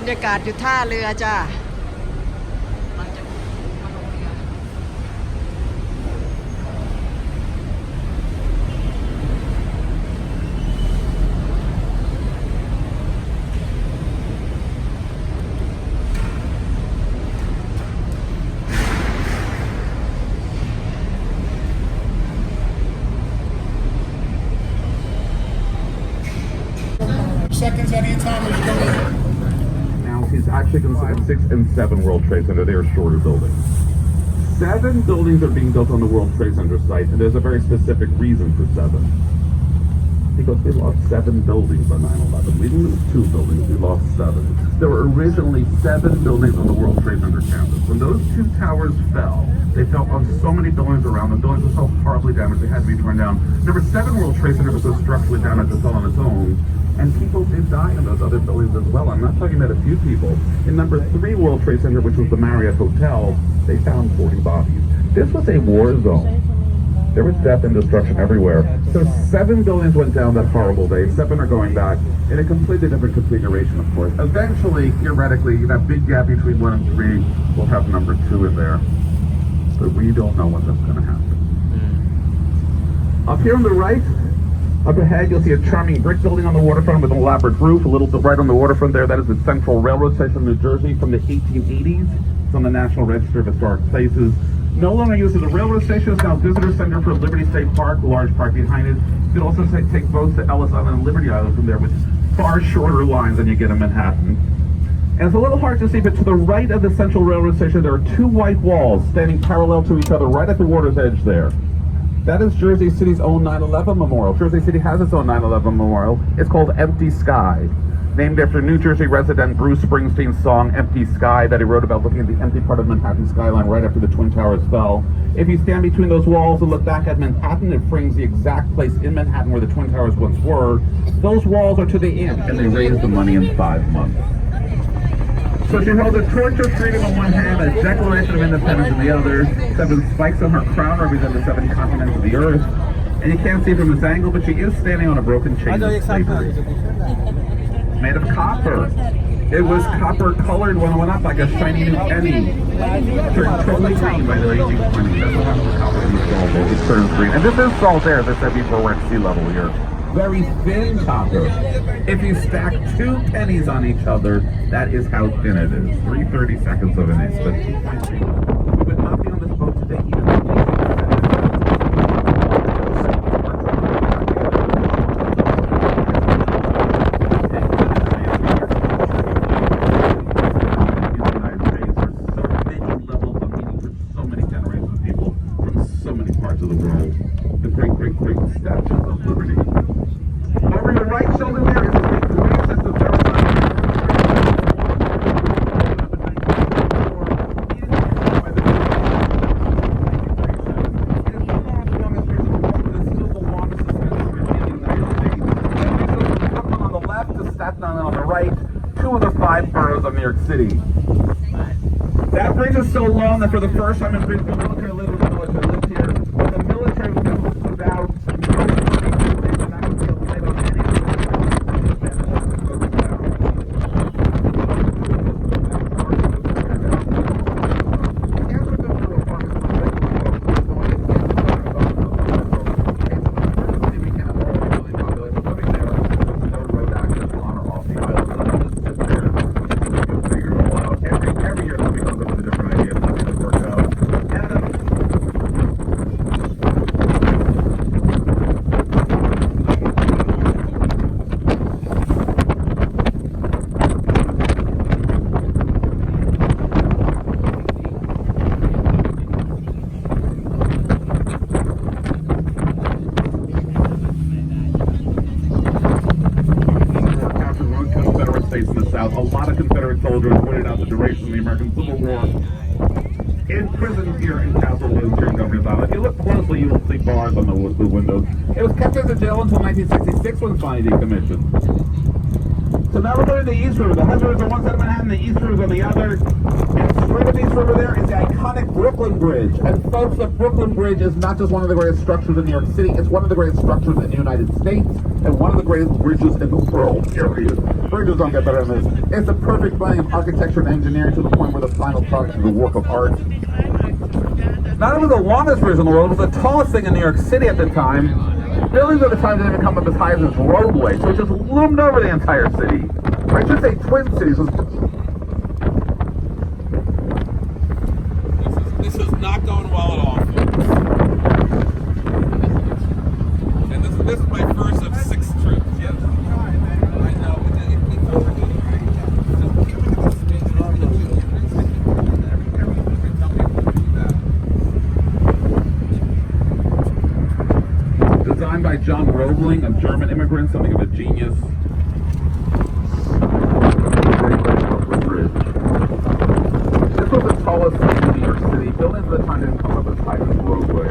รยากาศอยู่ท่าเรือจ้าSeconds at any time as you go in. Now, he's actually considered 6 and 7 World Trade Center. They are shorter buildings. 7 buildings are being built on the World Trade Center site, and there's a very specific reason for 7. Because we lost 7 buildings on 9/11. We didn't lose 2 buildings, we lost 7. There were originally 7 buildings on the World Trade Center campus. When those 2 towers fell, they fell on so many buildings around them. Buildings were so horribly damaged, they had to be torn down. Number 7 World Trade Center was so structurally damaged it fell on its own. And people did die in those other buildings as well. I'm not talking about a few people. In number 3 World Trade Center, which was the Marriott Hotel, they found 40 bodies. This was a war zone. There was death and destruction everywhere. So 7 buildings went down that horrible day. 7 are going back in a completely different configuration, of course. Eventually, theoretically, that big gap between 1 and 3 will have number 2 in there. But we don't know when that's going to happen. Up here on the right, up ahead, you'll see a charming brick building on the waterfront with an elaborate roof. A little bit right on the waterfront there, that is the Central Railroad Station of New Jersey from the 1880s. It's on the National Register of Historic Places. No longer used as a railroad station, it's now a visitor center for Liberty State Park, the large park behind it. You can also take boats to Ellis Island and Liberty Island from there with far shorter lines than you get in Manhattan. And it's a little hard to see, but to the right of the Central Railroad Station, there are 2 white walls standing parallel to each other right at the water's edge there. That is Jersey City's own 9/11 memorial. Jersey City has its own 9/11 memorial. It's called Empty Sky, named after New Jersey resident Bruce Springsteen's song Empty Sky that he wrote about looking at the empty part of Manhattan skyline right after the Twin Towers fell. If you stand between those walls and look back at Manhattan, it frames the exact place in Manhattan where the Twin Towers once were. Those walls are to the end, and they raised the money in 5 months. So she held a torch of freedom in one hand, a Declaration of Independence in the other. 7 spikes on her crown represent the 7 continents of the earth. And you can't see from this angle, but she is standing on a broken chain of slavery. Made of copper. It was copper colored when it went up like a shiny new penny. Turned totally green by the 1920s. That's what happens to copper in these salt. It turns green. And this is salt air, as I said before, we're at sea level here. Very thin copper. If you stack 2 pennies on each other, that is how thin it is. 3/32 of an inch, but 2.3. We would not be on this boat today even if we on the right, 2 of the 5 boroughs of New York City. That bridge is so long that for the first time in Britain, the military lived here. When the military moved out, South. A lot of Confederate soldiers waited out the duration of the American Civil War in prisons here in Castle Hill during Governor's Island. If you look closely, you will see bars on the windows. It was kept as a jail until 1966 when finally decommissioned. So now we're going to the East River. The Hudson River is on one side of Manhattan, the East River is on the other. And straight up East River there is the iconic Brooklyn Bridge. And folks, the Brooklyn Bridge is not just one of the greatest structures in New York City, it's one of the greatest structures in the United States, and one of the greatest bridges in the world, period. Bridges don't get better than this. It's a perfect blending of architecture and engineering to the point where the final product is a work of art. Not only the longest bridge in the world, it was the tallest thing in New York City at the time. Buildings at the time didn't even come up as high as this roadway, so it just loomed over the entire city. Or I should say Twin Cities. This is not going well at all. And this is my first of 6 trips. Yes. I know. Designed by John Roebling, a German immigrant, something of a genius. This was the tallest thing in New York City. Buildings at the time didn't come up as high as this roadway.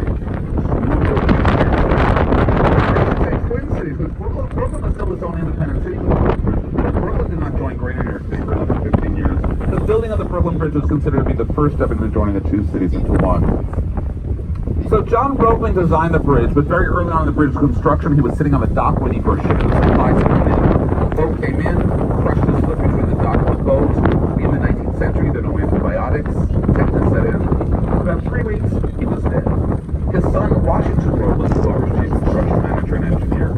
Twin Cities, because Brooklyn was still its own independent city. Brooklyn did not join Greater New York City for another 15 years. The building of the Brooklyn Bridge was considered to be the first step into joining the two cities into one. So John Roebling designed the bridge, but very early on in the bridge's construction, he was sitting on the dock waiting for a ship to supply something in. The boat came in, crushed his foot between the dock and the boat. In the 19th century, there were no antibiotics. Tetanus set in. About 3 weeks, he was dead. His son, Washington Roebling, was our chief construction manager and engineer.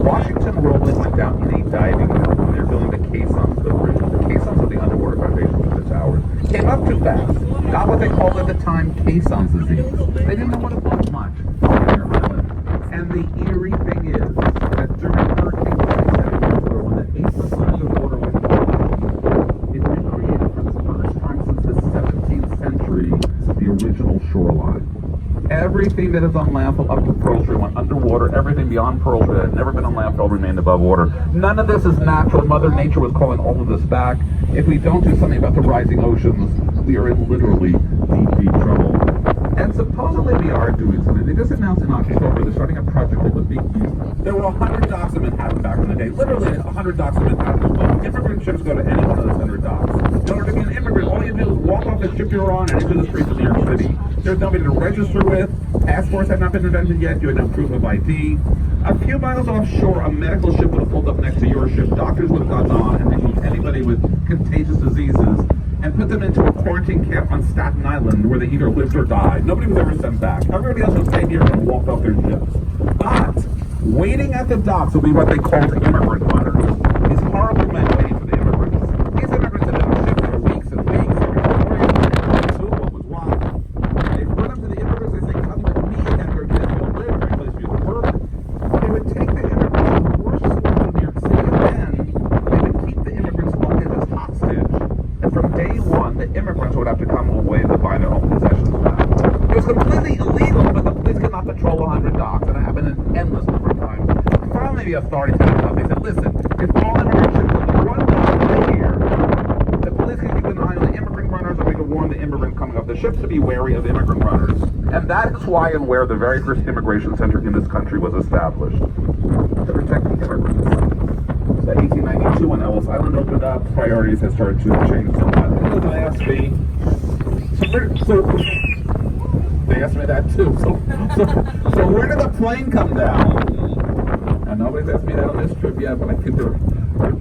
Washington Roebling went down in a diving boat when they were building the caissons of the bridge. The caissons of the underwater foundations of the towers came up too fast. Got what they called at the time caissons disease. They didn't know what it was much. And the eerie thing is that during Hurricane 27, when the 8% of the water went down, it recreated for the first time since the 17th century the original shoreline. Everything that is on landfill up to Pearl Street went underwater. Everything beyond Pearl Street that had never been on landfill remained above water. None of this is natural. Mother Nature was calling all of this back. If we don't do something about the rising oceans, we are in literally deep trouble. And supposedly we are doing something. They just announced in October they're starting a project called the Big East. There were 100 docks in Manhattan back in the day. Literally 100 docks in Manhattan. Immigrant ships go to any one of those 100 docks. In order to be an immigrant, all you do is walk off the ship you're on and into the streets of New York City. There's nobody to register with. Passports have not been invented yet. You had no proof of ID. A few miles offshore, a medical ship would have pulled up next to your ship. Doctors would have gotten on and removed anybody with contagious diseases and put them into a quarantine camp on Staten Island where they either lived or died. Nobody was ever sent back. Everybody else was stayed here and walked off their ships. But waiting at the docks will be what they call the immigrant runners. These horrible men waiting for the immigrants. These immigrants have been on ships for weeks and weeks. What was wrong? They run up to the immigrants and say, come with me and your kids will live in a place for you to work. They would take the immigrants to the worst schools in New York City, and then they would keep the immigrants locked in as hostage. And from day one, the immigrants would have to come away to buy their own possessions back. It was completely illegal, but the police could not patrol 100 docks, and it happened an endless number of times. Finally, the authorities had enough. They said, listen, if all immigrant ships go to one dock a year, the police can keep an eye on the immigrant runners, and we can warn the immigrants coming up the ships to be wary of immigrant runners. And that is why and where the very first immigration center in this country was established. To protect the immigrants. So 1892, when Ellis Island opened up, priorities had started to change somewhat. It was an ASB. So they asked me that too. So where did the plane come down? And nobody's asked me that on this trip yet, but I think we're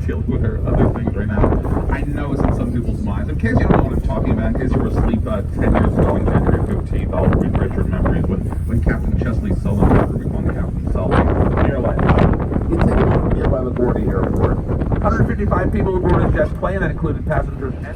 dealing with other things right now. I know it's in some people's minds. In case you don't know what I'm talking about, in case you were asleep 10 years ago on January 15th, I'll refresh your memories when Captain Chesley Sullivan, we call him Captain Sullivan, airline. You take him from nearby LaGuardia Airport. 155 people aboard a jet plane that included passengers and